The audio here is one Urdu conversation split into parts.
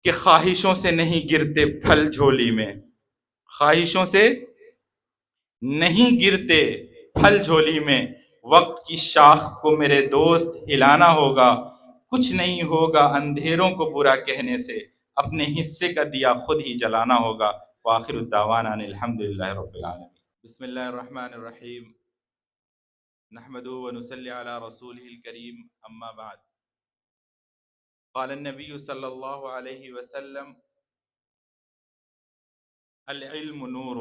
کہ خواہشوں سے نہیں گرتے پھل جھولی میں، خواہشوں سے نہیں گرتے پھل جھولی میں، وقت کی شاخ کو میرے دوست ہلانا ہوگا، کچھ نہیں ہوگا اندھیروں کو برا کہنے سے، اپنے حصے کا دیا خود ہی جلانا ہوگا۔ وآخر الدعوانا ان الحمد للہ رب العالمین۔ بسم اللہ الرحمن الرحیم، نحمدہ ونصلی علی رسولہ الکریم، اما بعد۔ قال النبی صلی اللہ علیہ وسلم: العلم نور،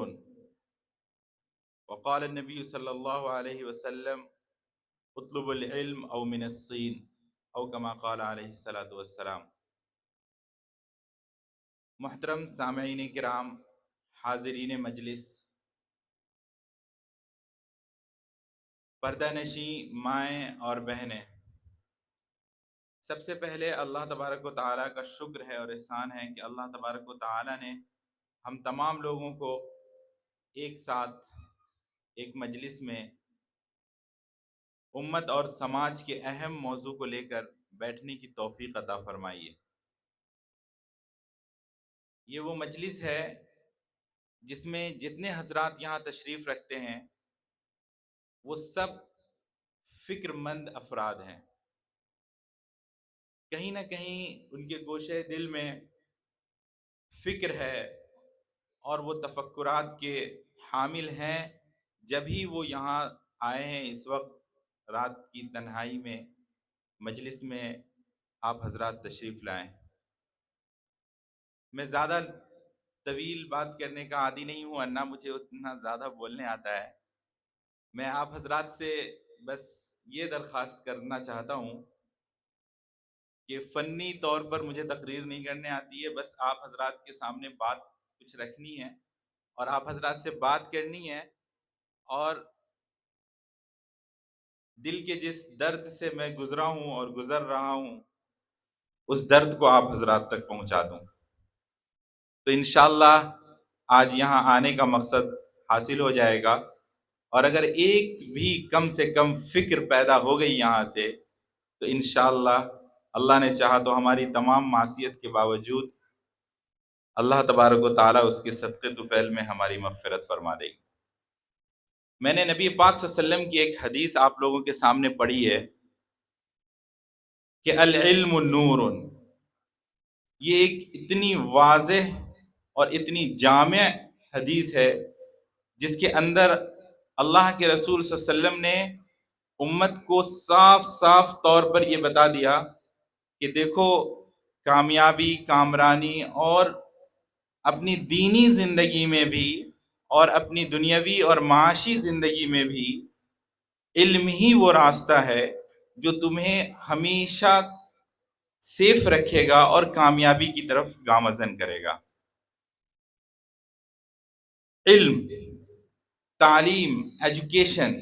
وقال النبی صلی اللہ علیہ وسلم: اطلب العلم او من الصین، او کما قال علیہ الصلاۃ والسلام۔ محترم سامعین کرام، حاضرین مجلس، پردہ نشیں مائیں اور بہنیں، سب سے پہلے اللہ تبارک و تعالیٰ کا شکر ہے اور احسان ہے کہ اللہ تبارک و تعالیٰ نے ہم تمام لوگوں کو ایک ساتھ ایک مجلس میں امت اور سماج کے اہم موضوع کو لے کر بیٹھنے کی توفیق عطا فرمائی ہے۔ یہ وہ مجلس ہے جس میں جتنے حضرات یہاں تشریف رکھتے ہیں وہ سب فکر مند افراد ہیں۔ کہیں نہ کہیں ان کے گوشے دل میں فکر ہے اور وہ تفکرات کے حامل ہیں، جبھی وہ یہاں آئے ہیں اس وقت رات کی تنہائی میں مجلس میں آپ حضرات تشریف لائیں۔ میں زیادہ طویل بات کرنے کا عادی نہیں ہوں، نہ مجھے اتنا زیادہ بولنے آتا ہے۔ میں آپ حضرات سے بس یہ درخواست کرنا چاہتا ہوں کہ فنی طور پر مجھے تقریر نہیں کرنے آتی ہے، بس آپ حضرات کے سامنے بات کچھ رکھنی ہے اور آپ حضرات سے بات کرنی ہے، اور دل کے جس درد سے میں گزرا ہوں اور گزر رہا ہوں اس درد کو آپ حضرات تک پہنچا دوں۔ تو انشاءاللہ آج یہاں آنے کا مقصد حاصل ہو جائے گا، اور اگر ایک بھی کم سے کم فکر پیدا ہو گئی یہاں سے تو انشاءاللہ اللہ نے چاہا تو ہماری تمام معصیت کے باوجود اللہ تبارک و تعالیٰ اس کے صدقے طفیل میں ہماری مغفرت فرما دے گی۔ میں نے نبی پاک صلی اللہ علیہ وسلم کی ایک حدیث آپ لوگوں کے سامنے پڑھی ہے کہ العلم نور، یہ ایک اتنی واضح اور اتنی جامع حدیث ہے جس کے اندر اللہ کے رسول صلی اللہ علیہ وسلم نے امت کو صاف صاف طور پر یہ بتا دیا کہ دیکھو، کامیابی، کامرانی اور اپنی دینی زندگی میں بھی اور اپنی دنیاوی اور معاشی زندگی میں بھی علم ہی وہ راستہ ہے جو تمہیں ہمیشہ سیف رکھے گا اور کامیابی کی طرف گامزن کرے گا۔ علم، تعلیم، ایجوکیشن،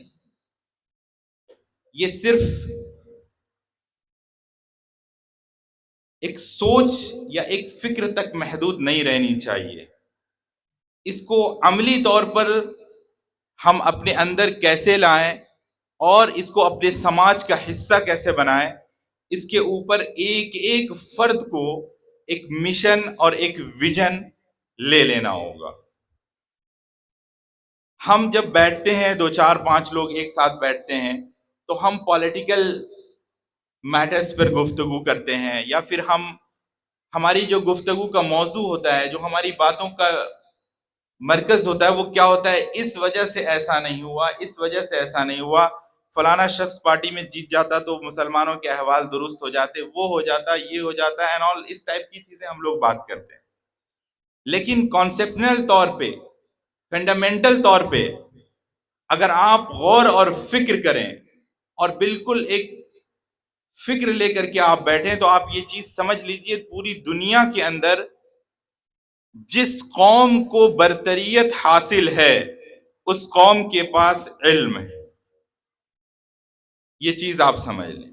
یہ صرف ایک سوچ یا ایک فکر تک محدود نہیں رہنی چاہیے۔ اس کو عملی طور پر ہم اپنے اندر کیسے لائیں اور اس کو اپنے سماج کا حصہ کیسے بنائیں، اس کے اوپر ایک ایک فرد کو ایک مشن اور ایک ویژن لے لینا ہوگا۔ ہم جب بیٹھتے ہیں، 2 4 5 لوگ ایک ساتھ بیٹھتے ہیں تو ہم پولیٹیکل میٹرز پر گفتگو کرتے ہیں، یا پھر ہماری جو گفتگو کا موضوع ہوتا ہے، جو ہماری باتوں کا مرکز ہوتا ہے، وہ کیا ہوتا ہے؟ اس وجہ سے ایسا نہیں ہوا، اس وجہ سے ایسا نہیں ہوا، فلانا شخص پارٹی میں جیت جاتا تو مسلمانوں کے احوال درست ہو جاتے، وہ ہو جاتا، یہ ہو جاتا اینڈ آل، اس ٹائپ کی چیزیں ہم لوگ بات کرتے ہیں۔ لیکن کانسیپٹنل طور پہ، فنڈامنٹل طور پہ اگر آپ غور اور فکر کریں اور بالکل ایک فکر لے کر کے آپ بیٹھیں تو آپ یہ چیز سمجھ لیجئے، پوری دنیا کے اندر جس قوم کو برتریت حاصل ہے اس قوم کے پاس علم ہے۔ یہ چیز آپ سمجھ لیں،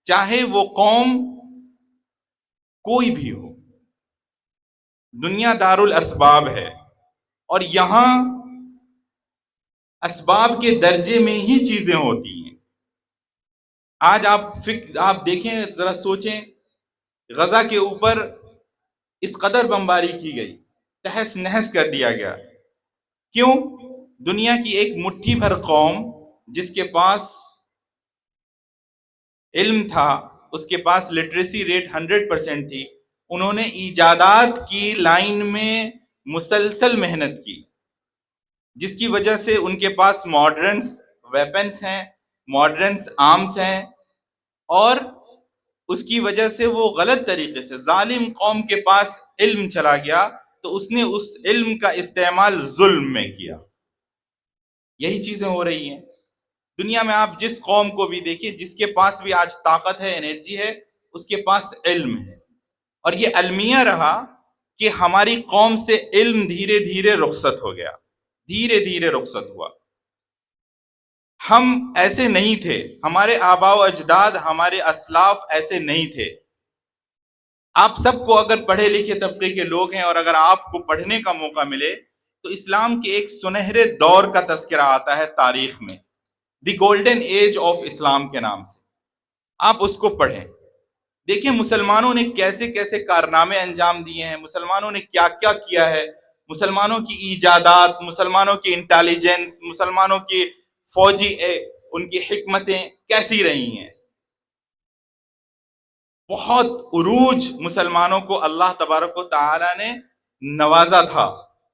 چاہے وہ قوم کوئی بھی ہو، دنیا دار الاسباب ہے، اور یہاں اسباب کے درجے میں ہی چیزیں ہوتی ہیں۔ آج آپ دیکھیں، ذرا سوچیں، غزہ کے اوپر اس قدر بمباری کی گئی، تہس نہس کر دیا گیا. کیوں؟ دنیا کی ایک مٹھی بھر قوم جس کے پاس علم تھا، اس کے پاس لٹریسی ریٹ 100% تھی، انہوں نے ایجادات کی لائن میں مسلسل محنت کی، جس کی وجہ سے ان کے پاس ماڈرنس ویپنس ہیں، ماڈرنس آرمز ہیں، اور اس کی وجہ سے وہ غلط طریقے سے ظالم قوم کے پاس علم چلا گیا تو اس نے اس علم کا استعمال ظلم میں کیا. یہی چیزیں ہو رہی ہیں دنیا میں. آپ جس قوم کو بھی دیکھیے، جس کے پاس بھی آج طاقت ہے، انرجی ہے، اس کے پاس علم ہے. اور یہ المیہ رہا کہ ہماری قوم سے علم دھیرے دھیرے رخصت ہو گیا، دھیرے دھیرے رخصت ہوا. ہم ایسے نہیں تھے، ہمارے آباء و اجداد، ہمارے اسلاف ایسے نہیں تھے. آپ سب کو اگر پڑھے لکھے طبقے کے لوگ ہیں اور اگر آپ کو پڑھنے کا موقع ملے تو اسلام کے ایک سنہرے دور کا تذکرہ آتا ہے تاریخ میں، دی گولڈن ایج آف اسلام کے نام سے. آپ اس کو پڑھیں، دیکھیں مسلمانوں نے کیسے کیسے کارنامے انجام دیے ہیں، مسلمانوں نے کیا کیا کیا ہے، مسلمانوں کی ایجادات، مسلمانوں کی انٹیلیجنس، مسلمانوں کی فوجی ان کی حکمتیں کیسی رہی ہیں. بہت عروج مسلمانوں کو اللہ تبارک و تعالی نے نوازا تھا،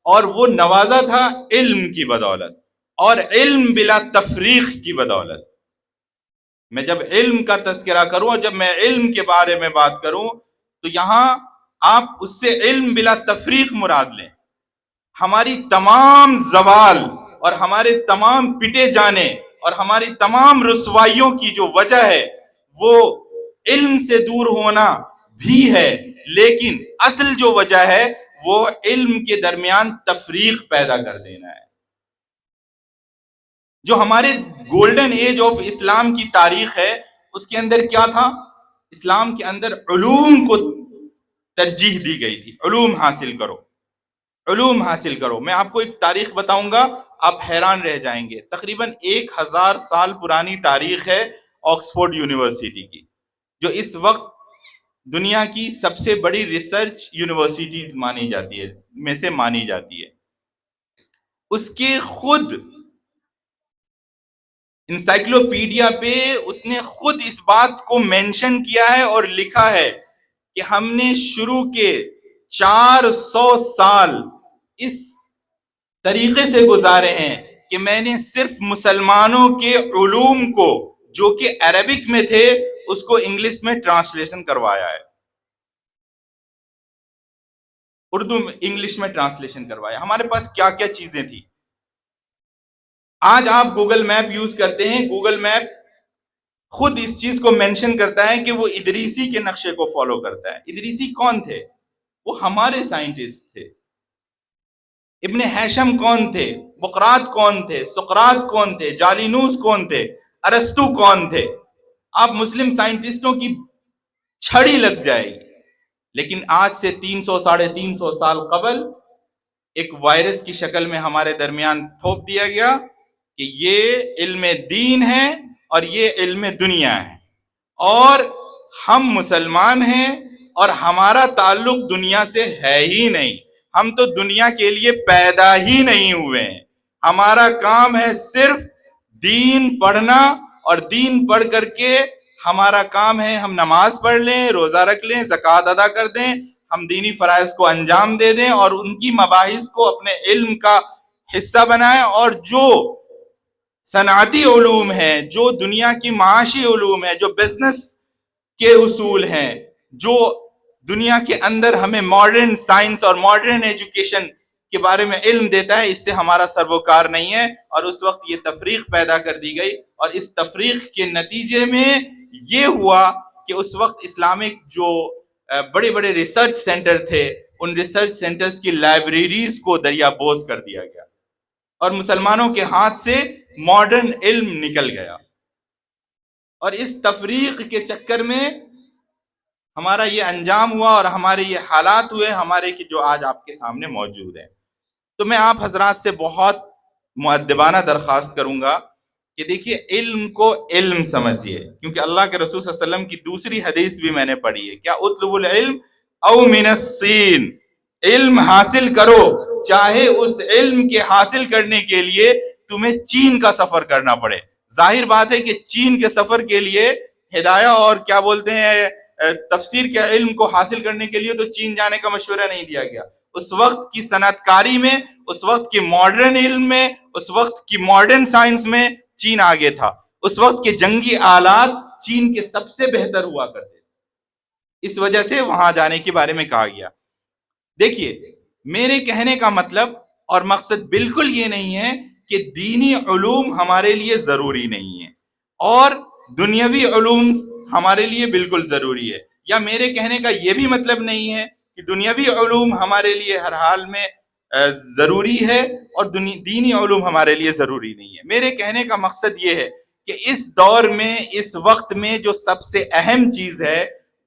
اور وہ نوازا تھا علم کی بدولت، اور علم بلا تفریق کی بدولت. میں جب علم کا تذکرہ کروں اور جب میں علم کے بارے میں بات کروں تو یہاں آپ اس سے علم بلا تفریق مراد لیں. ہماری تمام زوال اور ہمارے تمام پٹے جانے اور ہماری تمام رسوائیوں کی جو وجہ ہے وہ علم سے دور ہونا بھی ہے، لیکن اصل جو وجہ ہے وہ علم کے درمیان تفریق پیدا کر دینا ہے. جو ہمارے گولڈن ایج آف اسلام کی تاریخ ہے اس کے اندر کیا تھا؟ اسلام کے اندر علوم کو ترجیح دی گئی تھی. علوم حاصل کرو، علوم حاصل کرو. میں آپ کو ایک تاریخ بتاؤں گا، آپ حیران رہ جائیں گے. تقریباً 1000 سال پرانی تاریخ ہے آکسفورڈ یونیورسٹی کی، جو اس وقت دنیا کی سب سے بڑی ریسرچ یونیورسٹی مانی جاتی ہے، میں سے مانی جاتی ہے. اس کے خود انسائکلوپیڈیا پہ اس نے خود اس بات کو مینشن کیا ہے اور لکھا ہے کہ ہم نے شروع کے 400 سال اس طریقے سے گزارے ہیں کہ میں نے صرف مسلمانوں کے علوم کو جو کہ عربک میں تھے اس کو انگلش میں ٹرانسلیشن کروایا ہے، اردو میں انگلش میں ٹرانسلیشن کروایا. ہمارے پاس کیا کیا چیزیں تھی. آج آپ گوگل میپ یوز کرتے ہیں، گوگل میپ خود اس چیز کو مینشن کرتا ہے کہ وہ ادریسی کے نقشے کو فالو کرتا ہے. ادریسی کون تھے؟ وہ ہمارے سائنٹسٹ تھے. ابن ہیشم کون تھے؟ بقراط کون تھے؟ سقراط کون تھے؟ جالینوس کون تھے؟ ارسطو کون تھے؟ آپ مسلم سائنٹسٹوں کی چھڑی لگ جائے گی. لیکن آج سے 300-350 سال قبل ایک وائرس کی شکل میں ہمارے درمیان تھوپ دیا گیا کہ یہ علم دین ہے اور یہ علم دنیا ہے، اور ہم مسلمان ہیں اور ہمارا تعلق دنیا سے ہے ہی نہیں. ہم تو دنیا کے لیے پیدا ہی نہیں ہوئے ہیں. ہمارا کام ہے صرف دین پڑھنا، اور دین پڑھ کر کے ہمارا کام ہے ہم نماز پڑھ لیں، روزہ رکھ لیں، زکوٰۃ ادا کر دیں، ہم دینی فرائض کو انجام دے دیں اور ان کی مباحث کو اپنے علم کا حصہ بنائیں. اور جو صنعتی علوم ہیں، جو دنیا کی معاشی علوم ہیں، جو بزنس کے اصول ہیں، جو دنیا کے اندر ہمیں ماڈرن سائنس اور ماڈرن ایجوکیشن کے بارے میں علم دیتا ہے، اس سے ہمارا سروکار نہیں ہے. اور اس وقت یہ تفریق پیدا کر دی گئی، اور اس تفریق کے نتیجے میں یہ ہوا کہ اس وقت اسلامک جو بڑے بڑے ریسرچ سینٹر تھے، ان ریسرچ سینٹرز کی لائبریریز کو دریا بوز کر دیا گیا اور مسلمانوں کے ہاتھ سے ماڈرن علم نکل گیا. اور اس تفریق کے چکر میں ہمارا یہ انجام ہوا اور ہمارے یہ حالات ہوئے ہمارے کہ جو آج آپ کے سامنے موجود ہیں. تو میں آپ حضرات سے بہت مؤدبانہ درخواست کروں گا کہ دیکھیے علم کو علم سمجھیے، کیونکہ اللہ کے رسول صلی اللہ علیہ وسلم کی دوسری حدیث بھی میں نے پڑھی ہے، کیا اطلب العلم او من الصین، علم حاصل کرو، چاہے اس علم کے حاصل کرنے کے لیے تمہیں چین کا سفر کرنا پڑے۔ ظاہر بات ہے کہ چین کے سفر کے لیے ہدایہ اور کیا بولتے ہیں تفسیر کے علم کو حاصل کرنے کے لیے تو چین جانے کا مشورہ نہیں دیا گیا۔ اس وقت کی صنعت کاری میں، اس وقت کی ماڈرن علم میں، اس وقت کی ماڈرن سائنس میں چین آگے تھا۔ اس وقت کے جنگی آلات چین کے سب سے بہتر ہوا کرتے تھے، اس وجہ سے وہاں جانے کے بارے میں کہا گیا۔ دیکھیے، میرے کہنے کا مطلب اور مقصد بالکل یہ نہیں ہے کہ دینی علوم ہمارے لیے ضروری نہیں ہے اور دنیاوی علوم ہمارے لیے بالکل ضروری ہے، یا میرے کہنے کا یہ بھی مطلب نہیں ہے کہ دنیاوی علوم ہمارے لیے ہر حال میں ضروری ہے اور دینی علوم ہمارے لیے ضروری نہیں ہے۔ میرے کہنے کا مقصد یہ ہے کہ اس دور میں، اس وقت میں جو سب سے اہم چیز ہے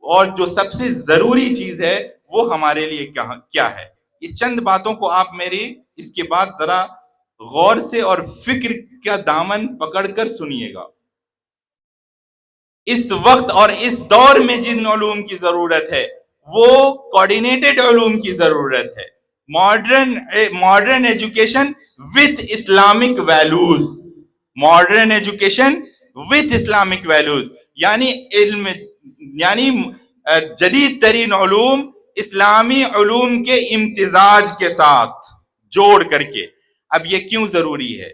اور جو سب سے ضروری چیز ہے وہ ہمارے لیے کیا ہے۔ یہ چند باتوں کو آپ میری اس کے بعد ذرا غور سے اور فکر کا دامن پکڑ کر سنیے گا۔ اس وقت اور اس دور میں جن علوم کی ضرورت ہے وہ کوآرڈینیٹڈ علوم کی ضرورت ہے، modern education with Islamic values, modern education with Islamic values, یعنی جدید ترین علوم اسلامی علوم کے امتزاج کے ساتھ جوڑ کر کے۔ اب یہ کیوں ضروری ہے؟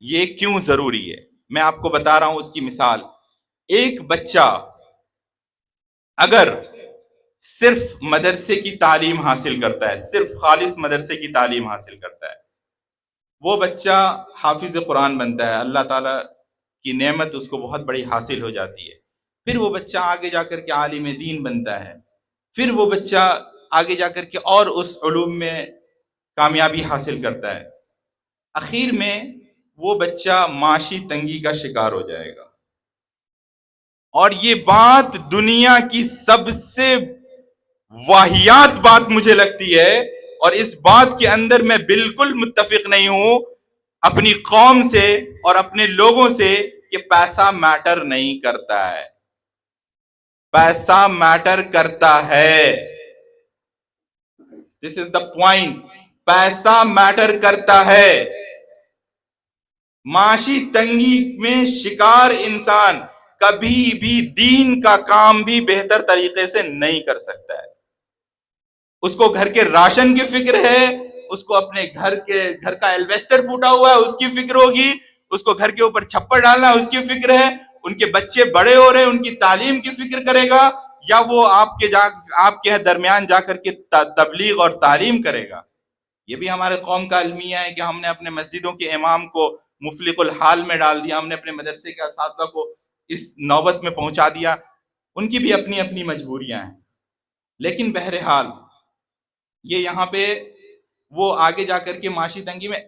یہ کیوں ضروری ہے میں آپ کو بتا رہا ہوں اس کی مثال۔ ایک بچہ اگر صرف مدرسے کی تعلیم حاصل کرتا ہے، صرف خالص مدرسے کی تعلیم حاصل کرتا ہے، وہ بچہ حافظ قرآن بنتا ہے، اللہ تعالیٰ کی نعمت اس کو بہت بڑی حاصل ہو جاتی ہے، پھر وہ بچہ آگے جا کر کے عالم دین بنتا ہے، پھر وہ بچہ آگے جا کر کے اور اس علوم میں کامیابی حاصل کرتا ہے، اخیر میں وہ بچہ معاشی تنگی کا شکار ہو جائے گا۔ اور یہ بات دنیا کی سب سے واہیات بات مجھے لگتی ہے، اور اس بات کے اندر میں بالکل متفق نہیں ہوں اپنی قوم سے اور اپنے لوگوں سے کہ پیسہ میٹر نہیں کرتا ہے۔ پیسہ میٹر کرتا ہے، دس از دا پوائنٹ، پیسہ میٹر کرتا ہے۔ معاشی تنگی میں شکار انسان کبھی بھی دین کا کام بھی بہتر طریقے سے نہیں کر سکتا ہے۔ اس کو گھر کے راشن کی فکر ہے، اس کو اپنے گھر کا ایلویسٹر پھوٹا ہوا ہے اس کی فکر ہوگی، اس کو گھر کے اوپر چھپر ڈالنا اس کی فکر ہے، ان کے بچے بڑے ہو رہے ہیں ان کی تعلیم کی فکر کرے گا، یا وہ آپ کے درمیان جا کر کے تبلیغ اور تعلیم کرے گا۔ یہ بھی ہمارے قوم کا المیہ ہے کہ ہم نے اپنے مسجدوں کے امام کو مفلق الحال میں ڈال دیا، ہم نے اپنے مدرسے کے اساتذہ کو اس نوبت میں پہنچا دیا۔ ان کی بھی اپنی اپنی مجبوریاں ہیں، لیکن بہرحال یہ یہاں پہ وہ آگے جا کر کے معاشی تنگی میں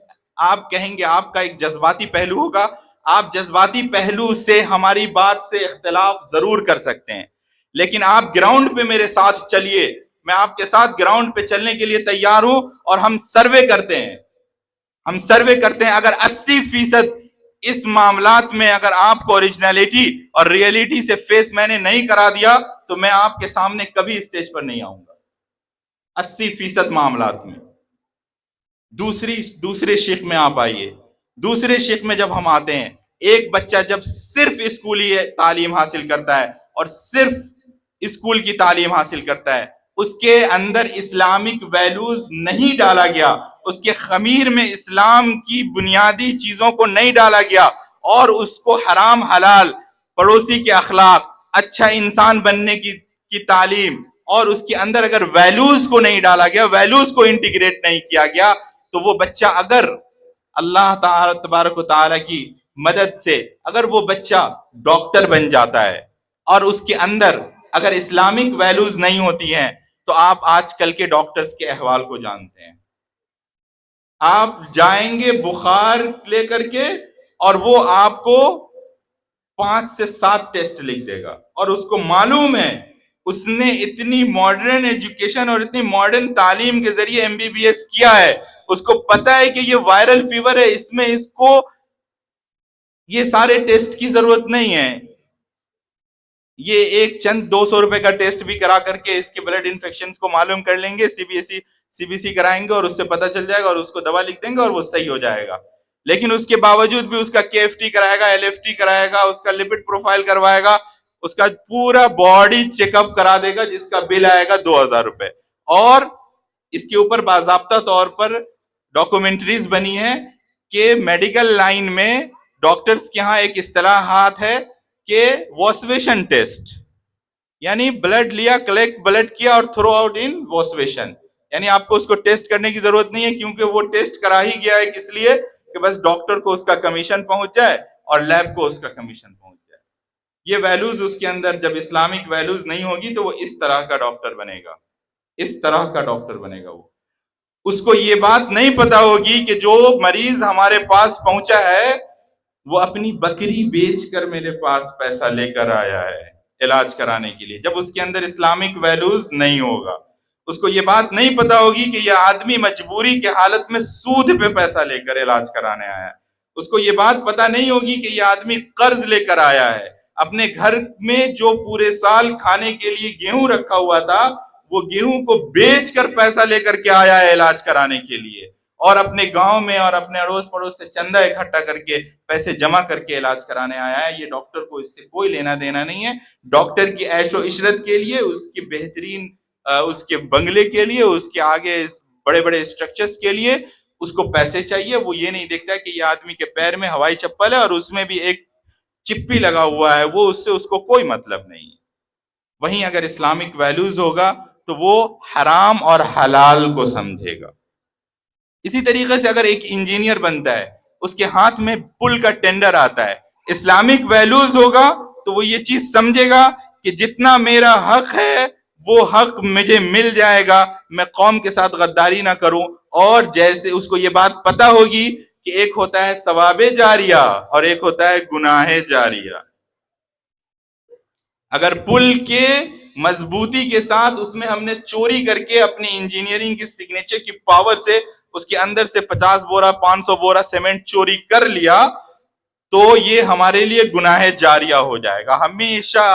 آپ کہیں گے آپ کا ایک جذباتی پہلو ہوگا، آپ جذباتی پہلو سے ہماری بات سے اختلاف ضرور کر سکتے ہیں، لیکن آپ گراؤنڈ پہ میرے ساتھ چلیے، میں آپ کے ساتھ گراؤنڈ پہ چلنے کے لیے تیار ہوں، اور ہم سروے کرتے ہیں، اگر 80% اس معاملات میں اگر آپ کو اوریجنلٹی اور ریئلٹی سے فیس میں نے نہیں کرا دیا تو میں آپ کے سامنے کبھی اسٹیج پر نہیں آؤں گا۔ 80% معاملات میں دوسرے شق میں آپ آئیے، دوسرے شق میں جب ہم آتے ہیں، ایک بچہ جب صرف اسکولی تعلیم حاصل کرتا ہے اور صرف اسکول کی تعلیم حاصل کرتا ہے، اس کے اندر اسلامک ویلیوز نہیں ڈالا گیا، اس کے خمیر میں اسلام کی بنیادی چیزوں کو نہیں ڈالا گیا، اور اس کو حرام حلال، پڑوسی کے اخلاق، اچھا انسان بننے کی تعلیم، اور اس کے اندر اگر ویلیوز کو نہیں ڈالا گیا، ویلیوز کو انٹیگریٹ نہیں کیا گیا، تو وہ بچہ اگر اللہ تعالیٰ تبارک و تعالیٰ کی مدد سے اگر وہ بچہ ڈاکٹر بن جاتا ہے اور اس کے اندر اگر اسلامک ویلیوز نہیں ہوتی ہیں، تو آپ آج کل کے ڈاکٹرز کے احوال کو جانتے ہیں۔ آپ جائیں گے بخار لے کر کے اور وہ آپ کو 5 سے 7 ٹیسٹ لکھ دے گا، اور اس کو معلوم ہے اس نے اتنی ماڈرن ایجوکیشن اور اتنی ماڈرن تعلیم کے ذریعے MBBS کیا ہے، اس کو پتا ہے کہ یہ وائرل فیور ہے، اس میں اس کو یہ سارے ٹیسٹ کی ضرورت نہیں ہے، یہ ایک چند 200 روپے کا ٹیسٹ بھی کرا کر کے اس کے بلڈ انفیکشنز کو معلوم کر لیں گے، سی بی سی کرائیں گے اور اس سے پتہ چل جائے گا اور اس کو دوا لکھ دیں گے اور وہ صحیح ہو جائے گا. لیکن اس کے باوجود بھی اس کا کے ایف ٹی کرائے گا، ایل ایف ٹی کرائے گا، اس کا لپڈ پروفائل کروائے گا، اس کا پورا باڈی چیک اپ کرا دے گا جس کا بل آئے گا 2000 روپے. اور اس کے اوپر باضابطہ طور پر ڈاکومنٹریز بنی ہے کہ میڈیکل لائن میں ڈاکٹرز کے ہاں ایک اصطلاحات ہے کہ واسویشن ٹیسٹ، یعنی بلڈ لیا، کلیکٹ بلڈ کیا اور تھرو آؤٹ ان واسویشن، یعنی آپ کو اس کو ٹیسٹ کرنے کی ضرورت نہیں ہے کیونکہ وہ ٹیسٹ کرا ہی گیا ہے کس لیے کہ بس ڈاکٹر کو اس کا کمیشن پہنچ جائے اور لیب کو اس کا کمیشن پہنچ جائے. یہ ویلوز اس کے اندر جب اسلامک ویلوز نہیں ہوگی تو وہ اس طرح کا ڈاکٹر بنے گا، اس طرح کا ڈاکٹر بنے گا. وہ اس کو یہ بات نہیں پتا ہوگی کہ جو مریض ہمارے پاس پہنچا ہے وہ اپنی بکری بیچ کر میرے پاس پیسہ لے کر آیا ہے علاج کرانے کے لیے. جب اس کے اندر اسلامک ویلوز نہیں ہوگا، اس کو یہ بات نہیں پتا ہوگی کہ یہ آدمی مجبوری کے حالت میں سود پہ پیسہ لے کر علاج کرانے آیا ہے. اس کو یہ بات پتا نہیں ہوگی کہ یہ آدمی قرض لے کر آیا ہے. اپنے گھر میں جو پورے سال کھانے کے لیے گیہوں رکھا ہوا تھا وہ گیہوں کو بیچ کر پیسہ لے کر کے آیا ہے علاج کرانے کے لیے، اور اپنے گاؤں میں اور اپنے اڑوس پڑوس سے چندہ اکٹھا کر کے پیسے جمع کر کے علاج کرانے آیا ہے. یہ ڈاکٹر کو اس سے کوئی لینا دینا نہیں ہے. ڈاکٹر کی عیش و عشرت کے لیے، اس کی بہترین اس کے بنگلے کے لیے، اس کے آگے بڑے بڑے اسٹرکچرز کے لیے اس کو پیسے چاہیے. وہ یہ نہیں دیکھتا کہ یہ آدمی کے پیر میں ہوائی چپل ہے اور اس میں بھی ایک چپی لگا ہوا ہے، وہ اس سے اس کو کوئی مطلب نہیں ہے. وہیں اگر اسلامک ویلوز ہوگا تو وہ حرام اور حلال کو سمجھے گا. اسی طریقے سے اگر ایک انجینئر بنتا ہے، اس کے ہاتھ میں پل کا ٹینڈر آتا ہے، اسلامک ویلوز ہوگا تو وہ یہ چیز سمجھے گا کہ جتنا میرا حق ہے وہ حق مجھے مل جائے گا، میں قوم کے ساتھ غداری نہ کروں. اور جیسے اس کو یہ بات پتا ہوگی کہ ایک ہوتا ہے ثواب جاریہ اور ایک ہوتا ہے گناہ جاریہ. اگر پل کے مضبوطی کے ساتھ اس میں ہم نے چوری کر کے اپنی انجینئرنگ کی سگنیچر کی پاور سے اس کے اندر سے 50 بورا 500 بورا سیمنٹ چوری کر لیا تو یہ ہمارے لیے گناہ جاریہ ہو جائے گا. ہمیشہ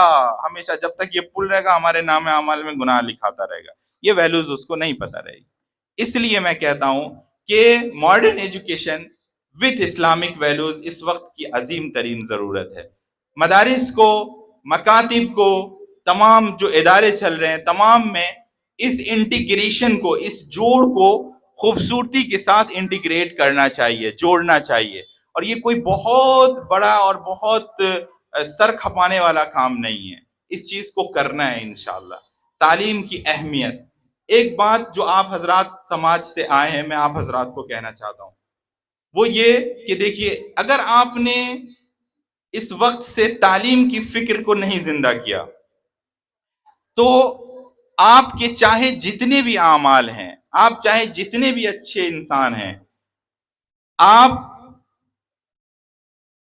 ہمیشہ جب تک یہ پل رہے گا ہمارے نام اعمال میں گناہ لکھاتا رہے گا. یہ ویلوز اس کو نہیں پتا رہے گی. اس لیے میں کہتا ہوں کہ modern education with Islamic values اس وقت کی عظیم ترین ضرورت ہے. مدارس کو، مکاتب کو، تمام جو ادارے چل رہے ہیں تمام میں اس انٹیگریشن کو، اس جوڑ کو خوبصورتی کے ساتھ انٹیگریٹ کرنا چاہیے، جوڑنا چاہیے. اور یہ کوئی بہت بڑا اور بہت سر کھپانے والا کام نہیں ہے، اس چیز کو کرنا ہے انشاءاللہ. تعلیم کی اہمیت، ایک بات جو آپ حضرات سماج سے آئے ہیں میں آپ حضرات کو کہنا چاہتا ہوں، وہ یہ کہ دیکھیے اگر آپ نے اس وقت سے تعلیم کی فکر کو نہیں زندہ کیا تو آپ کے چاہے جتنے بھی اعمال ہیں، آپ چاہے جتنے بھی اچھے انسان ہیں، آپ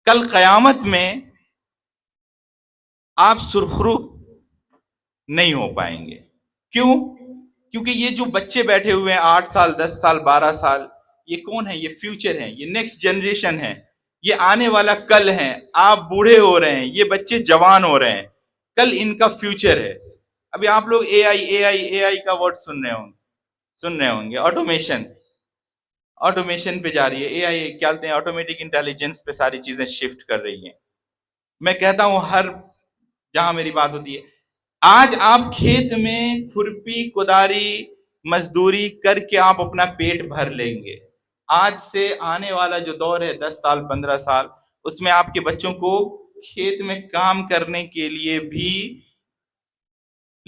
کل قیامت میں آپ سرخرو نہیں ہو پائیں گے. کیوں؟ کیونکہ یہ جو بچے بیٹھے ہوئے ہیں 8 سال 10 سال 12 سال، یہ کون ہے؟ یہ فیوچر ہے، یہ نیکسٹ جنریشن ہے، یہ آنے والا کل ہے. آپ بوڑھے ہو رہے ہیں، یہ بچے جوان ہو رہے ہیں، کل ان کا فیوچر ہے. ابھی آپ لوگ اے آئی کا ورڈ سن رہے ہوں گے. آٹومیشن پہ جا رہی ہے، اے آئی کیا کہتے ہیں، آٹومیٹک انٹیلیجنس پہ ساری چیزیں شفٹ کر رہی ہیں. میں کہتا ہوں ہر جہاں میری بات ہوتی ہے، آج آپ کھیت میں کھرپی کداری مزدوری کر کے آپ اپنا پیٹ بھر لیں گے. آج سے آنے والا جو دور ہے 10 سال 15 سال، اس میں آپ کے بچوں کو کھیت میں کام کرنے کے لیے بھی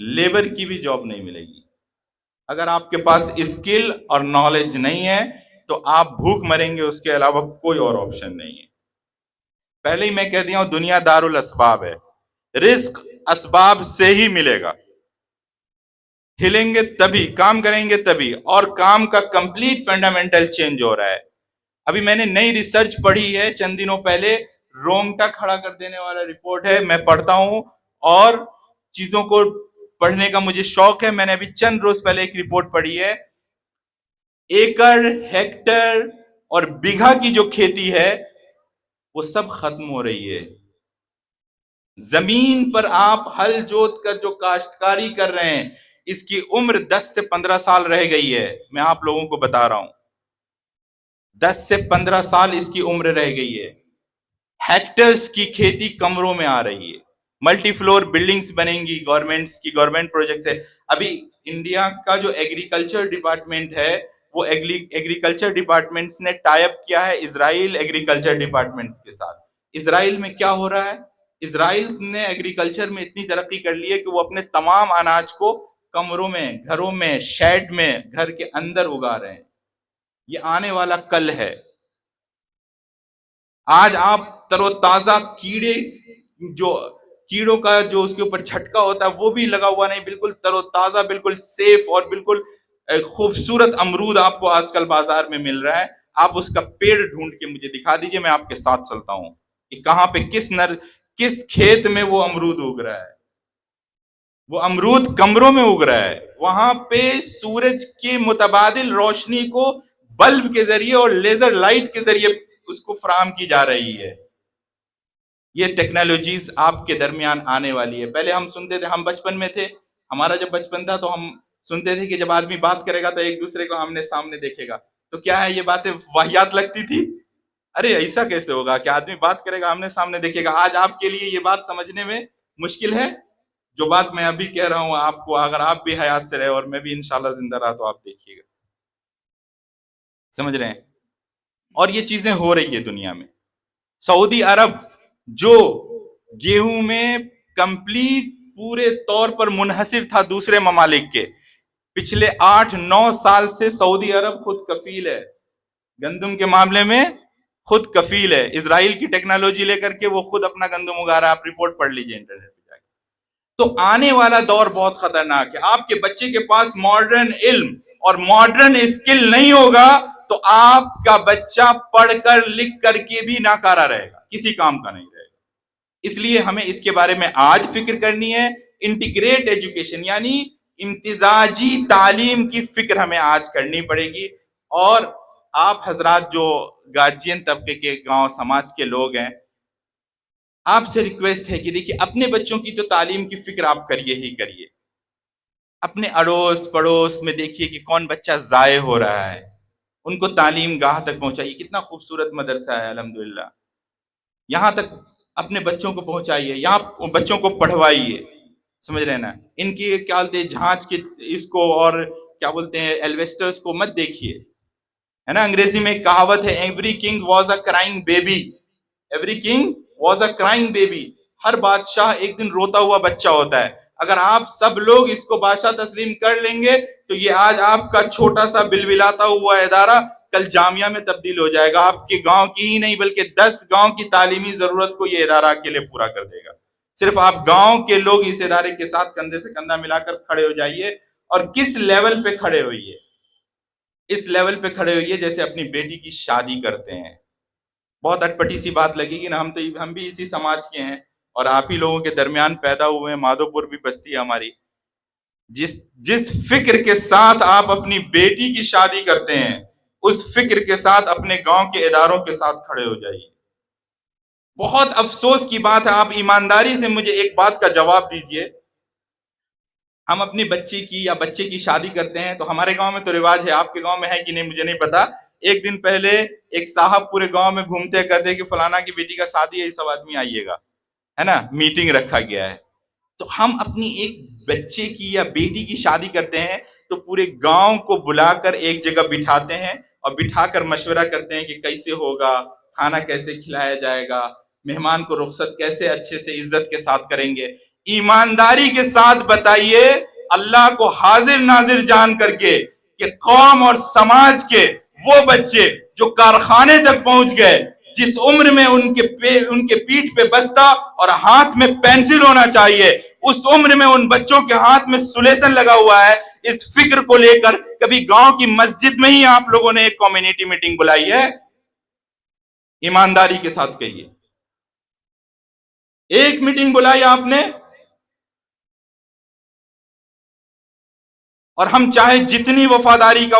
لیبر کی بھی جاب نہیں ملے گی. اگر آپ کے پاس اسکل اور نالج نہیں ہے تو آپ بھوک مریں گے، اس کے علاوہ کوئی اور آپشن نہیں ہے. پہلے ہی میں کہہ دیا ہوں دنیا دار الاسباب ہے، رزق اسباب سے ہی ملے گا. ہلیں گے تبھی، کام کریں گے تبھی. اور کام کا کمپلیٹ فنڈامنٹل چینج ہو رہا ہے. ابھی میں نے نئی ریسرچ پڑھی ہے چند دنوں پہلے، رونگٹا کھڑا کر دینے والا رپورٹ ہے. میں پڑھتا ہوں اور چیزوں کو پڑھنے کا مجھے شوق ہے. میں نے ابھی چند روز پہلے ایک رپورٹ پڑھی ہے، ایکڑ، ہیکٹر اور بیگھا کی جو کھیتی ہے وہ سب ختم ہو رہی ہے. زمین پر آپ ہل جوت کر جو کاشتکاری کر رہے ہیں، اس کی عمر 10 سے 15 سال رہ گئی ہے. میں آپ لوگوں کو بتا رہا ہوں 10 سے 15 سال اس کی عمر رہ گئی ہے. ہیکٹرز کی کھیتی کمروں میں آ رہی ہے. ملٹی فلور بلڈنگز بنیں گی گورنمنٹس کی، گورنمنٹ پروجیکٹس ہے. ابھی انڈیا کا جو ایگریکلچر ڈپارٹمنٹ ہے، وہ ایگریکلچر ڈپارٹمنٹس نے ٹائی اپ کیا ہے اسرائیل ایگریکلچر ڈپارٹمنٹ کے ساتھ. اسرائیل میں کیا ہو رہا ہے؟ اسرائیل نے ایگریکلچر میں اتنی ترقی کر لی ہے کہ وہ اپنے تمام اناج کو کمروں میں، گھروں میں، شیڈ میں، گھر کے اندر اگا رہے ہیں. یہ آنے والا کل ہے. آج آپ تر و تازہ کیڑوں کا جو اس کے اوپر چھٹکا ہوتا ہے وہ بھی لگا ہوا نہیں، بالکل تر و تازہ، بالکل سیف اور بالکل خوبصورت امرود آپ کو آج کل بازار میں مل رہا ہے. آپ اس کا پیڑ ڈھونڈ کے مجھے دکھا دیجئے، میں آپ کے ساتھ چلتا ہوں کہ کہاں پہ کس کھیت میں وہ امرود اگ رہا ہے. وہ امرود کمروں میں اگ رہا ہے. وہاں پہ سورج کی متبادل روشنی کو بلب کے ذریعے اور لیزر لائٹ کے ذریعے اس کو فراہم کی جا رہی ہے. یہ ٹیکنالوجیز آپ کے درمیان آنے والی ہے. پہلے ہم سنتے تھے، ہم بچپن میں تھے، ہمارا جب بچپن تھا تو ہم سنتے تھے کہ جب آدمی بات کرے گا تو ایک دوسرے کو آمنے سامنے دیکھے گا. تو کیا ہے، یہ باتیں واہیات لگتی تھی. ارے ایسا کیسے ہوگا کہ آدمی بات کرے گا آمنے سامنے دیکھے گا. آج آپ کے لیے یہ بات سمجھنے میں مشکل ہے. جو بات میں ابھی کہہ رہا ہوں آپ کو، اگر آپ بھی حیات سے رہے اور میں بھی انشاءاللہ زندہ رہا تو آپ دیکھیے گا. سمجھ رہے ہیں؟ اور یہ چیزیں ہو رہی ہے دنیا میں. سعودی عرب جو گیہوں میں کمپلیٹ پورے طور پر منحصر تھا دوسرے ممالک کے، پچھلے 8-9 سال سے سعودی عرب خود کفیل ہے گندم کے معاملے میں. خود کفیل ہے. اسرائیل کی ٹیکنالوجی لے کر کے وہ خود اپنا گندم اگا رہا ہے. آپ رپورٹ پڑھ لیجئے انٹرنیٹ پہ جا کے. تو آنے والا دور بہت خطرناک ہے. آپ کے بچے کے پاس ماڈرن علم اور ماڈرن اسکل نہیں ہوگا تو آپ کا بچہ پڑھ کر لکھ کر کے بھی ناکارہ رہے گا، کسی کام کا نہیں رہے گا. اس لیے ہمیں اس کے بارے میں آج فکر کرنی ہے. انٹیگریٹ ایجوکیشن یعنی امتزاجی تعلیم کی فکر ہمیں آج کرنی پڑے گی. اور آپ حضرات جو گارجین طبقے کے گاؤں سماج کے لوگ ہیں، آپ سے ریکویسٹ ہے کہ دیکھیے اپنے بچوں کی تو تعلیم کی فکر آپ کریے ہی کریے. اپنے اڑوس پڑوس میں دیکھیے کہ کون بچہ ضائع ہو رہا ہے، ان کو تعلیم گاہ تک پہنچائیے. کتنا خوبصورت مدرسہ ہے الحمدللہ. یہاں تک اپنے بچوں کو پہنچائیے، یہاں بچوں کو پڑھوائیے. سمجھ رہے نا؟ ان کی کیا بولتے ہیں جھانچ کے اس کو، اور کیا بولتے ہیں ایلویسٹرز کو مت دیکھیے. ہے نا انگریزی میں ایک کہاوت ہے، every king was a crying baby. Every king was a crying baby. ہر بادشاہ ایک دن روتا ہوا بچہ ہوتا ہے. اگر آپ سب لوگ اس کو بادشاہ تسلیم کر لیں گے تو یہ آج آپ کا چھوٹا سا بلبلاتا ہوا ادارہ کل جامعہ میں تبدیل ہو جائے گا. آپ کے گاؤں کی ہی نہیں بلکہ 10 گاؤں کی تعلیمی ضرورت کو یہ ادارہ کے لیے پورا کر دے گا. صرف آپ گاؤں کے لوگ اس ادارے کے ساتھ کندھے سے کندھا ملا کر کھڑے ہو جائیے. اور کس لیول پہ کھڑے ہوئیے؟ اس لیول پہ کھڑے ہوئیے جیسے اپنی بیٹی کی شادی کرتے ہیں. بہت اٹپٹی سی بات لگے گی نا، ہم بھی اسی سماج کے ہیں اور آپ ہی لوگوں کے درمیان پیدا ہوئے ہیں. مادھو پور بھی بستی ہے ہماری. جس فکر کے ساتھ آپ اپنی بیٹی کی شادی کرتے ہیں، اس فکر کے ساتھ اپنے گاؤں کے اداروں کے ساتھ کھڑے ہو جائیے. بہت افسوس کی بات ہے. آپ ایمانداری سے مجھے ایک بات کا جواب دیجئے. ہم اپنی بچی کی یا بچے کی شادی کرتے ہیں تو ہمارے گاؤں میں تو رواج ہے، آپ کے گاؤں میں ہے کہ نہیں مجھے نہیں پتا. ایک دن پہلے ایک صاحب پورے گاؤں میں گھومتے کہتے کہ فلانا کی بیٹی کا شادی ہے، سب آدمی آئیے گا. ہے نا؟ میٹنگ رکھا گیا ہے. تو ہم اپنی ایک بچے کی یا بیٹی کی شادی کرتے ہیں تو پورے گاؤں کو بلا کر ایک جگہ بٹھاتے ہیں اور بٹھا کر مشورہ کرتے ہیں کہ کیسے ہوگا، کھانا کیسے کھلایا جائے گا، مہمان کو رخصت کیسے اچھے سے عزت کے ساتھ کریں گے. ایمانداری کے ساتھ بتائیے، اللہ کو حاضر ناظر جان کر کے، کہ قوم اور سماج کے وہ بچے جو کارخانے تک پہنچ گئے، جس عمر میں ان کے پیٹھ پہ بستہ اور ہاتھ میں پینسل ہونا چاہیے، اس عمر میں ان بچوں کے ہاتھ میں سلیسن لگا ہوا ہے. اس فکر کو لے کر کبھی گاؤں کی مسجد میں ہی آپ لوگوں نے ایک کمیونٹی میٹنگ بلائی ہے؟ ایمانداری کے ساتھ کہیے. ایک میٹنگ بلائی آپ نے؟ اور ہم چاہے جتنی وفاداری کا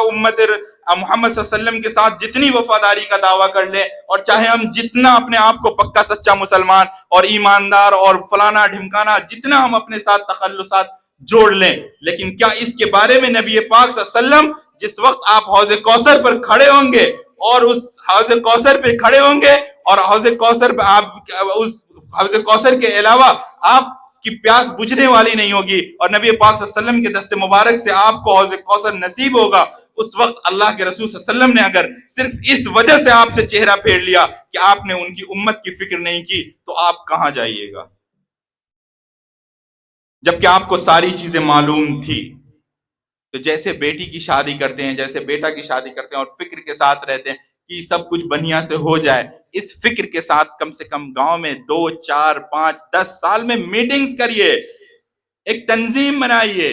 محمد صلی اللہ علیہ وسلم کے ساتھ جتنی وفاداری کا دعویٰ کر لیں، اور چاہے ہم جتنا اپنے آپ کو پکا سچا مسلمان اور ایماندار اور فلانا ڈھمکانا جتنا ہم اپنے ساتھ تخلصات جوڑ لیں، لیکن کیا اس کے بارے میں نبی پاک صلی اللہ علیہ وسلم جس وقت آپ حوض کوثر پر کھڑے ہوں گے اور اس حوض کوثر پہ کھڑے ہوں گے اور حوض کوثر پہ آپ اس حوض کوثر کے علاوہ آپ کی پیاس بجھنے والی نہیں ہوگی، اور نبی پاک صلی اللہ علیہ وسلم کے دست مبارک سے آپ کو حوض کوثر نصیب ہوگا، اس وقت اللہ کے رسول صلی اللہ علیہ وسلم نے اگر صرف اس وجہ سے آپ سے چہرہ پھیر لیا کہ آپ نے ان کی امت کی فکر نہیں کی، تو آپ کہاں جائیے گا؟ جبکہ آپ کو ساری چیزیں معلوم تھی۔ تو جیسے بیٹی کی شادی کرتے ہیں، جیسے بیٹا کی شادی کرتے ہیں اور فکر کے ساتھ رہتے ہیں کہ سب کچھ بڑھیا سے ہو جائے، اس فکر کے ساتھ کم سے کم گاؤں میں 2 4 5 10 سال میں میٹنگز کریے، ایک تنظیم بنائیے،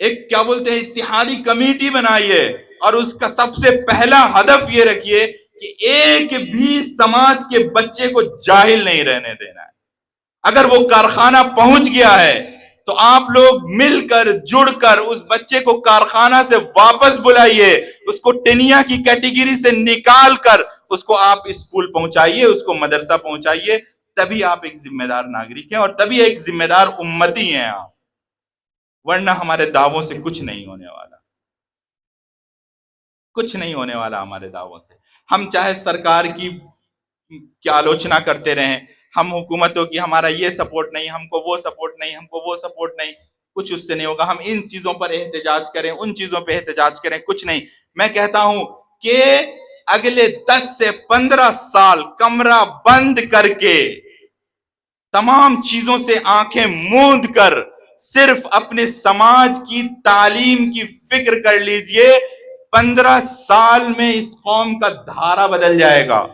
ایک کیا بولتے ہیں اتحادی کمیٹی بنائیے، اور اس کا سب سے پہلا ہدف یہ رکھیے کہ ایک بھی سماج کے بچے کو جاہل نہیں رہنے دینا ہے۔ اگر وہ کارخانہ پہنچ گیا ہے تو آپ لوگ مل کر جڑ کر اس بچے کو کارخانہ سے واپس بلائیے، اس کو ٹینیا کی کیٹیگری سے نکال کر اس کو آپ اسکول پہنچائیے، اس کو مدرسہ پہنچائیے، تبھی آپ ایک ذمہ دار ناگرک ہیں اور تبھی ایک ذمہ دار امتی ہیں آپ، ورنہ ہمارے دعووں سے کچھ نہیں ہونے والا، کچھ نہیں ہونے والا ہمارے دعووں سے۔ ہم چاہے سرکار کی آلوچنا کرتے رہیں، ہم حکومتوں کی ہمارا یہ سپورٹ نہیں، ہم کو وہ سپورٹ نہیں، ہم کو وہ سپورٹ نہیں، کچھ اس سے نہیں ہوگا۔ ہم ان چیزوں پر احتجاج کریں، ان چیزوں پہ احتجاج کریں، کچھ نہیں۔ میں کہتا ہوں کہ اگلے 10 سے 15 سال کمرہ بند کر کے تمام چیزوں سے آنکھیں موند کر صرف اپنے سماج کی تعلیم کی فکر کر لیجئے، 15 سال میں اس قوم کا دھارا بدل جائے گا۔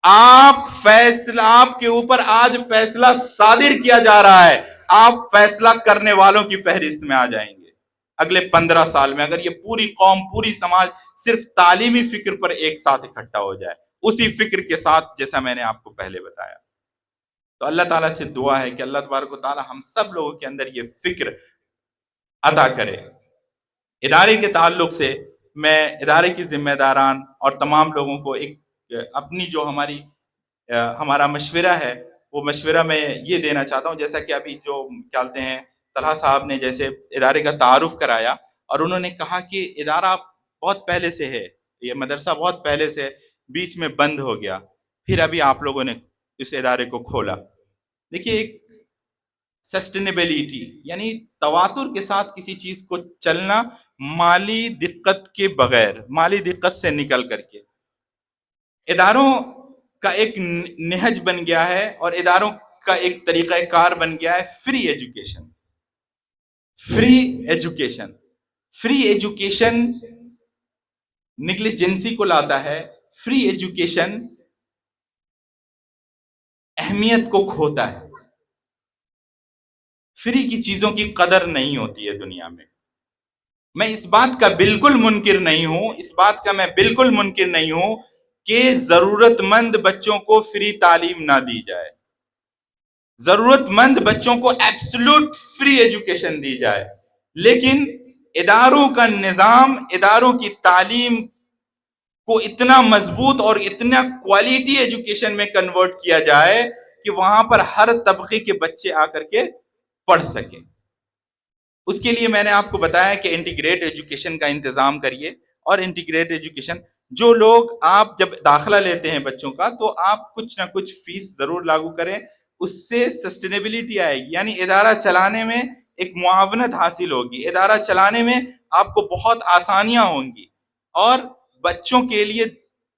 آپ کے اوپر آج فیصلہ صادر کیا جا رہا ہے، آپ فیصلہ کرنے والوں کی فہرست میں آ جائیں گے اگلے 15 سال میں، اگر یہ پوری قوم پوری سماج صرف تعلیمی فکر پر ایک ساتھ اکٹھا ہو جائے، اسی فکر کے ساتھ جیسا میں نے آپ کو پہلے بتایا۔ تو اللہ تعالیٰ سے دعا ہے کہ اللہ تبارک و تعالیٰ ہم سب لوگوں کے اندر یہ فکر عطا کرے۔ ادارے کے تعلق سے میں ادارے کی ذمہ داران اور تمام لوگوں کو ایک اپنی جو ہمارا مشورہ ہے وہ مشورہ میں یہ دینا چاہتا ہوں، جیسا کہ ابھی جو کہتے ہیں طلحہ صاحب نے جیسے ادارے کا تعارف کرایا اور انہوں نے کہا کہ ادارہ بہت پہلے سے ہے، یہ مدرسہ بہت پہلے سے بیچ میں بند ہو گیا، پھر ابھی آپ لوگوں نے اس ادارے کو کھولا۔ دیکھیے ایک سسٹینیبلٹی یعنی تواتر کے ساتھ کسی چیز کو چلنا، مالی دقت کے بغیر، مالی دقت سے نکل کر کے، اداروں کا ایک نہج بن گیا ہے اور اداروں کا ایک طریقہ کار بن گیا ہے free education. Free education, free education negligency کو لاتا ہے، فری ایجوکیشن اہمیت کو کھوتا ہے، فری کی چیزوں کی قدر نہیں ہوتی ہے دنیا میں۔ میں اس بات کا بالکل منکر نہیں ہوں، اس بات کا میں بالکل منکر نہیں ہوں کہ ضرورت مند بچوں کو فری تعلیم نہ دی جائے، ضرورت مند بچوں کو ایبسولوٹ فری ایجوکیشن دی جائے، لیکن اداروں کا نظام، اداروں کی تعلیم کو اتنا مضبوط اور اتنا کوالٹی ایجوکیشن میں کنورٹ کیا جائے کہ وہاں پر ہر طبقے کے بچے آ کر کے پڑھ سکیں۔ اس کے لیے میں نے آپ کو بتایا کہ انٹیگریٹ ایجوکیشن کا انتظام کریے، اور انٹیگریٹ ایجوکیشن جو لوگ آپ جب داخلہ لیتے ہیں بچوں کا تو آپ کچھ نہ کچھ فیس ضرور لاگو کریں، اس سے سسٹینیبلٹی آئے گی، یعنی ادارہ چلانے میں ایک معاونت حاصل ہوگی، ادارہ چلانے میں آپ کو بہت آسانیاں ہوں گی، اور بچوں کے لیے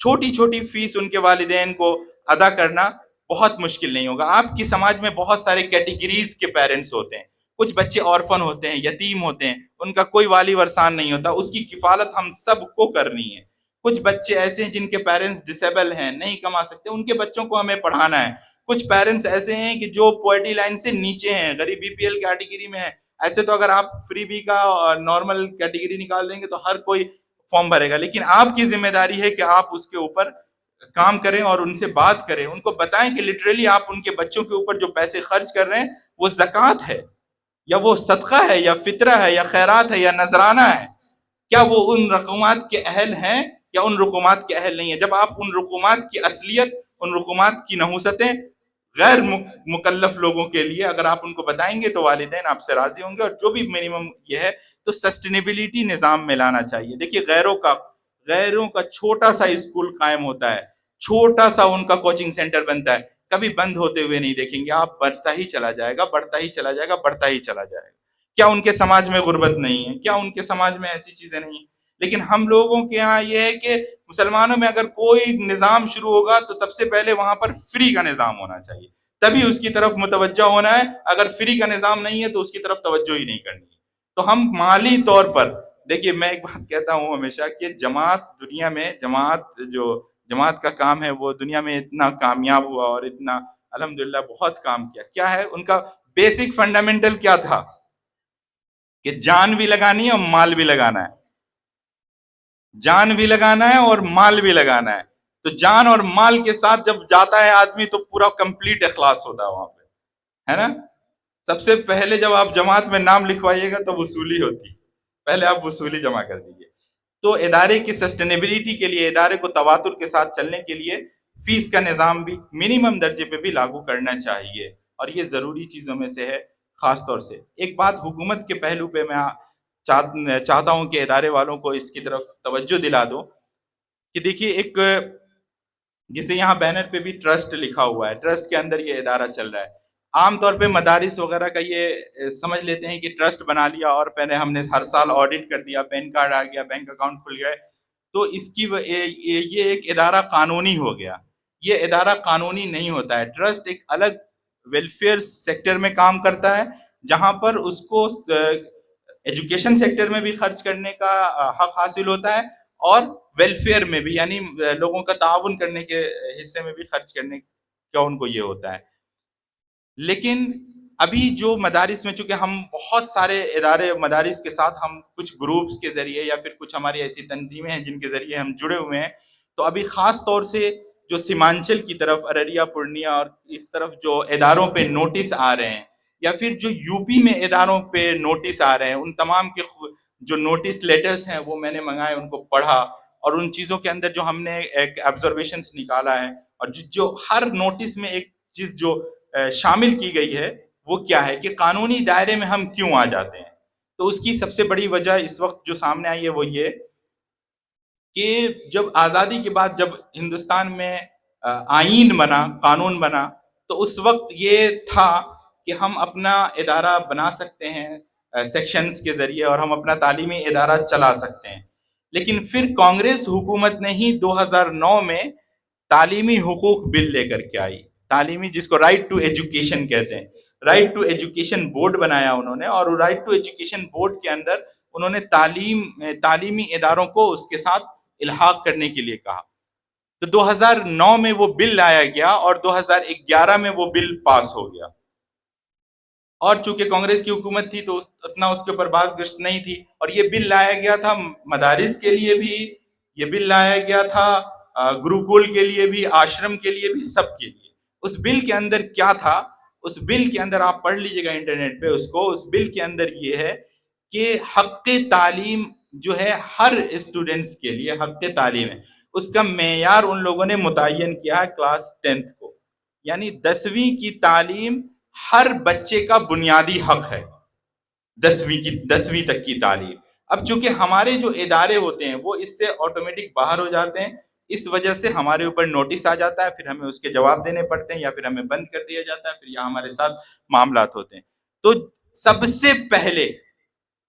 چھوٹی چھوٹی فیس ان کے والدین کو ادا کرنا بہت مشکل نہیں ہوگا۔ آپ کی سماج میں بہت سارے کیٹیگریز کے پیرنٹس ہوتے ہیں، کچھ بچے آرفن ہوتے ہیں، یتیم ہوتے ہیں، ان کا کوئی والی ورثان نہیں ہوتا، اس کی کفالت ہم سب کو کرنی ہے۔ کچھ بچے ایسے ہیں جن کے پیرنٹس ڈسیبل ہیں، نہیں کما سکتے، ان کے بچوں کو ہمیں پڑھانا ہے۔ کچھ پیرنٹس ایسے ہیں کہ جو پورٹی لائن سے نیچے ہیں، غریب بی پی ایل کیٹیگری میں ہیں، ایسے تو اگر آپ فری بی کا نارمل کیٹیگری نکال دیں گے تو ہر کوئی فارم بھرے گا، لیکن آپ کی ذمہ داری ہے کہ آپ اس کے اوپر کام کریں اور ان سے بات کریں، ان کو بتائیں کہ لٹرلی آپ ان کے بچوں کے اوپر جو پیسے خرچ کر رہے ہیں وہ زکوٰۃ ہے یا وہ صدقہ ہے یا فطرہ ہے یا خیرات ہے یا نذرانہ ہے، کیا وہ ان رقومات کے اہل ہیں یا ان رقومات کے اہل نہیں ہیں؟ جب آپ ان رقومات کی اصلیت، ان رقومات کی نحوستیں غیر مکلف لوگوں کے لیے اگر آپ ان کو بتائیں گے تو والدین آپ سے راضی ہوں گے. اور جو بھی منیمم یہ ہے تو سسٹینیبلٹی نظام میں لانا چاہیے. دیکھیے غیروں کا چھوٹا سا اسکول قائم ہوتا ہے، چھوٹا سا ان کا کوچنگ سینٹر بنتا ہے، کبھی بند ہوتے ہوئے نہیں دیکھیں گے آپ. بڑھتا ہی چلا جائے گا، بڑھتا ہی چلا جائے گا، بڑھتا ہی چلا جائے گا. کیا ان کے سماج میں غربت نہیں ہے؟ کیا ان کے سماج میں ایسی چیزیں نہیں ہیں؟ لیکن ہم لوگوں کے ہاں یہ ہے کہ مسلمانوں میں اگر کوئی نظام شروع ہوگا تو سب سے پہلے وہاں پر فری کا نظام ہونا چاہیے، تبھی اس کی طرف متوجہ ہونا ہے. اگر فری کا نظام نہیں ہے تو اس کی طرف توجہ ہی نہیں کرنی ہے. تو ہم مالی طور پر دیکھیے، میں ایک بات کہتا ہوں ہمیشہ کہ دنیا میں جماعت کا کام ہے وہ دنیا میں اتنا کامیاب ہوا اور اتنا الحمدللہ بہت کام کیا ہے. ان کا بیسک فنڈامنٹل کیا تھا کہ جان بھی لگانی ہے اور مال بھی لگانا ہے. جان بھی لگانا ہے اور مال بھی لگانا ہے. تو جان اور مال کے ساتھ جب جاتا ہے آدمی تو پورا کمپلیٹ اخلاص ہوتا ہے وہاں پہ، ہے نا. سب سے پہلے جب آپ جماعت میں نام لکھوائیے گا تو وصولی ہوتی، پہلے آپ وصولی جمع کر دیجیے. تو ادارے کی سسٹینیبلٹی کے لیے، ادارے کو تواتر کے ساتھ چلنے کے لیے فیس کا نظام بھی منیمم درجے پہ بھی لاگو کرنا چاہیے. اور یہ ضروری چیزوں میں سے ہے. خاص طور سے ایک بات حکومت کے پہلو پہ میں چاہتا ہوں کہ ادارے والوں کو اس کی طرف توجہ دلا دو کہ دیکھیے، ایک جسے یہاں بینر پہ بھی ٹرسٹ لکھا ہوا ہے، ٹرسٹ کے اندر یہ ادارہ چل رہا ہے. عام طور پہ مدارس وغیرہ کا یہ سمجھ لیتے ہیں کہ ٹرسٹ بنا لیا اور پہلے ہم نے ہر سال آڈٹ کر دیا، پین کارڈ آ گیا، بینک اکاؤنٹ کھل گئے تو اس کی یہ ایک ادارہ قانونی ہو گیا. یہ ادارہ قانونی نہیں ہوتا ہے. ٹرسٹ ایک الگ ویلفیئر سیکٹر میں کام کرتا ہے جہاں پر اس کو ایجوکیشن سیکٹر میں بھی خرچ کرنے کا حق حاصل ہوتا ہے اور ویلفیئر میں بھی، یعنی لوگوں کا تعاون کرنے کے حصے میں بھی خرچ کرنے کا ان کو یہ ہوتا ہے. لیکن ابھی جو مدارس میں، چونکہ ہم بہت سارے ادارے مدارس کے ساتھ ہم کچھ گروپس کے ذریعے یا پھر کچھ ہماری ایسی تنظیمیں ہیں جن کے ذریعے ہم جڑے ہوئے ہیں، تو ابھی خاص طور سے جو سیمانچل کی طرف، ارریہ، پورنیہ اور اس طرف جو اداروں پہ نوٹس آ رہے ہیں یا پھر جو یو پی میں اداروں پہ نوٹس آ رہے ہیں، ان تمام کے جو نوٹس لیٹرز ہیں وہ میں نے منگائے، ان کو پڑھا اور ان چیزوں کے اندر جو ہم نے ایک آبزرویشنس نکالا ہے اور جو ہر نوٹس میں ایک چیز جو شامل کی گئی ہے وہ کیا ہے کہ قانونی دائرے میں ہم کیوں آ جاتے ہیں. تو اس کی سب سے بڑی وجہ اس وقت جو سامنے آئی ہے وہ یہ کہ جب آزادی کے بعد جب ہندوستان میں آئین بنا، قانون بنا، تو اس وقت یہ تھا کہ ہم اپنا ادارہ بنا سکتے ہیں سیکشنز کے ذریعے اور ہم اپنا تعلیمی ادارہ چلا سکتے ہیں. لیکن پھر کانگریس حکومت نے ہی 2009 میں تعلیمی حقوق بل لے کر کے آئی. تعلیمی، جس کو رائٹ ٹو ایجوکیشن کہتے ہیں، رائٹ ٹو ایجوکیشن بورڈ بنایا انہوں نے. اور رائٹ ٹو ایجوکیشن بورڈ کے اندر انہوں نے تعلیمی اداروں کو اس کے ساتھ الحاق کرنے کے لیے کہا. تو 2009 میں وہ بل لایا گیا اور 2011 میں وہ بل پاس ہو گیا. اور چونکہ کانگریس کی حکومت تھی تو اتنا اس کے اوپر باز گشت نہیں تھی اور یہ بل لایا گیا تھا مدارس کے لیے بھی، یہ بل لایا گیا تھا گروکل کے لیے بھی، آشرم کے لیے بھی، سب کے لیے. اس بل کے اندر کیا تھا؟ اس بل کے اندر آپ پڑھ لیجئے گا انٹرنیٹ پہ اس کو. اس بل کے اندر یہ ہے کہ حق تعلیم جو ہے ہر اسٹوڈنٹس کے لیے حق تعلیم ہے. اس کا معیار ان لوگوں نے متعین کیا ہے کلاس 10th کو، یعنی 10ویں کی تعلیم ہر بچے کا بنیادی حق ہے. 10ویں تک کی تعلیم. اب چونکہ ہمارے جو ادارے ہوتے ہیں وہ اس سے آٹومیٹک باہر ہو جاتے ہیں، اس وجہ سے ہمارے اوپر نوٹس آ جاتا ہے، پھر ہمیں اس کے جواب دینے پڑتے ہیں یا پھر ہمیں بند کر دیا جاتا ہے، پھر یہاں ہمارے ساتھ معاملات ہوتے ہیں. تو سب سے پہلے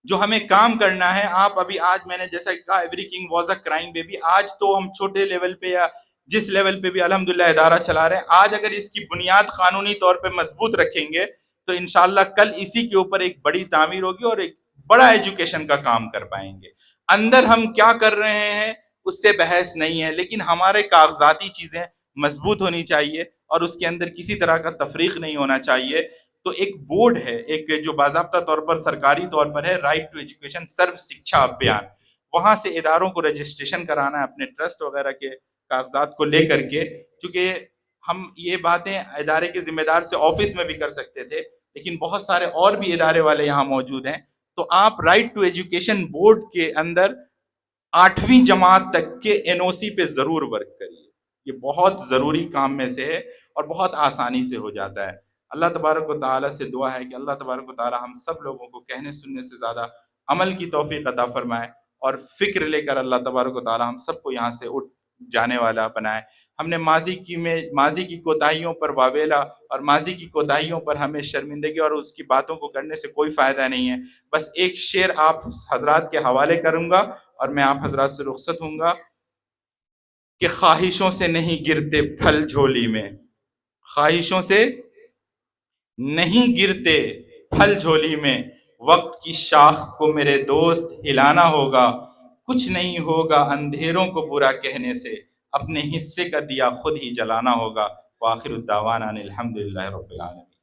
جو ہمیں کام کرنا ہے، آپ ابھی آج میں نے جیسا کہا every king was a crime baby, آج تو ہم چھوٹے لیول پہ یا جس لیول پہ بھی الحمدللہ ادارہ چلا رہے ہیں، آج اگر اس کی بنیاد قانونی طور پہ مضبوط رکھیں گے تو انشاءاللہ کل اسی کے اوپر ایک بڑی تعمیر ہوگی اور ایک بڑا ایجوکیشن کا کام کر پائیں گے. اندر ہم کیا کر رہے ہیں اس سے بحث نہیں ہے، لیکن ہمارے کاغذاتی چیزیں مضبوط ہونی چاہیے اور اس کے اندر کسی طرح کا تفریق نہیں ہونا چاہیے. تو ایک بورڈ ہے، ایک جو باضابطہ طور پر سرکاری طور پر ہے، رائٹ ٹو ایجوکیشن سرو شکشا ابھیان، وہاں سے اداروں کو رجسٹریشن کرانا ہے اپنے ٹرسٹ وغیرہ کے کاغذات کو لے کر کے. چونکہ ہم یہ باتیں ادارے کے ذمہ دار سے آفس میں بھی کر سکتے تھے، لیکن بہت سارے اور بھی ادارے والے یہاں موجود ہیں. تو آپ رائٹ ٹو ایجوکیشن بورڈ کے اندر 8ویں جماعت تک کے NOC پہ ضرور ورک کریے، یہ بہت ضروری کام میں سے ہے اور بہت آسانی سے ہو جاتا ہے۔ اللہ تبارک و تعالیٰ سے دعا ہے کہ اللہ تبارک و تعالیٰ ہم سب لوگوں کو کہنے سننے سے زیادہ عمل کی توفیق عطا فرمائے، اور فکر لے کر اللہ تبارک و تعالیٰ ہم سب کو یہاں سے اٹھ جانے والا بنائے۔ ہم نے ماضی کی کوتاہیوں پر واویلا اور ماضی کی کوتاہیوں پر ہمیں شرمندگی اور اس کی باتوں کو کرنے سے کوئی فائدہ نہیں ہے۔ بس ایک شعر آپ حضرات کے حوالے کروں گا اور میں آپ حضرات سے رخصت ہوں گا کہ خواہشوں سے نہیں گرتے پھل جھولی میں، خواہشوں سے نہیں گرتے پھل جھولی میں، وقت کی شاخ کو میرے دوست ہلانا ہوگا، کچھ نہیں ہوگا اندھیروں کو برا کہنے سے، اپنے حصے کا دیا خود ہی جلانا ہوگا۔ وآخر الدعوانا ان الحمدللہ رب العالمین۔